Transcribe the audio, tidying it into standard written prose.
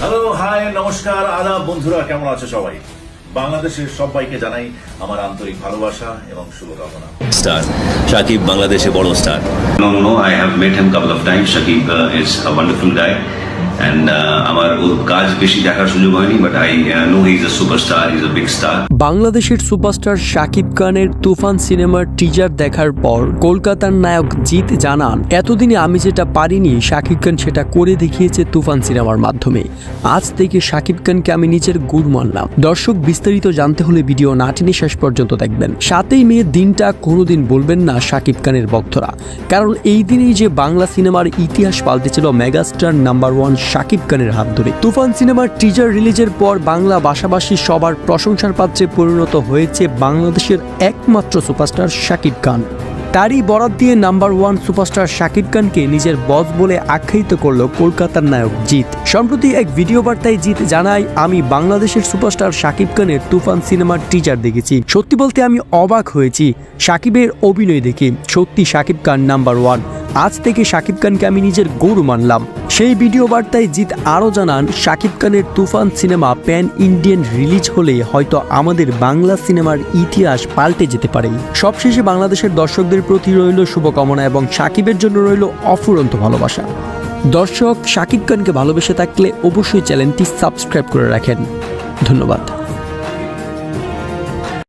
Hello, high, নমস্কার, আদাব বন্ধুরা, কেমন আছো সবাই? বাংলাদেশের সবাইকে জানাই আমার আন্তরিক ভালোবাসা এবং শুভকামনা। স্টার শাকিব বাংলাদেশে বড় star. No, I have met him couple of times. Shakib is a wonderful guy, and আমার ওর কাজ বেশি দেখার সুযোগ হয়নি, but I know he is a superstar. He's a big star. বাংলাদেশের সুপারস্টার শাকিব খানের তুফান সিনেমার টিজার দেখার পর কলকাতার নায়ক জিৎ জানান, এতদিনে আমি যেটা পারিনি শাকিব খান সেটা করে দেখিয়েছে তুফান সিনেমার মাধ্যমে। আজ থেকে শাকিব খানকে আমি নিজের গুরু মানলাম। দর্শক, বিস্তারিত জানতে হলে ভিডিও না টেনে শেষ পর্যন্ত দেখবেন। 7ই মে দিনটা কোনোদিন বলবেন না শাকিব খানের ভক্তরা, কারণ এই দিনেই যে বাংলা সিনেমার ইতিহাস পাল্টেছিল মেগাস্টার নাম্বার 1 শাকিব খানের হাত ধরে। তুফান সিনেমার টিজার রিলিজের পর বাংলা ভাষাভাষী সবার প্রশংসার পাত্রে পরিণত হয়েছে বাংলাদেশের একমাত্র সুপারস্টার শাকিব খান। তারই বরাত দিয়ে নাম্বার 1 সুপারস্টার শাকিব খানকে নিজের বস বলে আখ্যায়িত করল কলকাতার নায়ক জিৎ। সম্প্রতি এক ভিডিও বার্তায় জিৎ জানায়, আমি বাংলাদেশের সুপারস্টার শাকিব খানের তুফান সিনেমার টিজার দেখেছি। সত্যি বলতে আমি অবাক হয়েছি শাকিবের অভিনয় দেখে। সত্যি শাকিব খান নাম্বার 1। আজ থেকে শাকিব খানকে আমি নিজের গৌরব মানলাম। সেই ভিডিও বার্তায় জিৎ আরও জানান, শাকিব খানের তুফান সিনেমা প্যান ইন্ডিয়ান রিলিজ হলে হয়তো আমাদের বাংলা সিনেমার ইতিহাস পাল্টে যেতে পারে। সবশেষে বাংলাদেশের দর্শকদের প্রতি রইল শুভকামনা এবং শাকিবের জন্য রইল অফুরন্ত ভালোবাসা। দর্শক, শাকিব খানকে ভালোবেসে থাকলে অবশ্যই চ্যানেলটি সাবস্ক্রাইব করে রাখেন। ধন্যবাদ।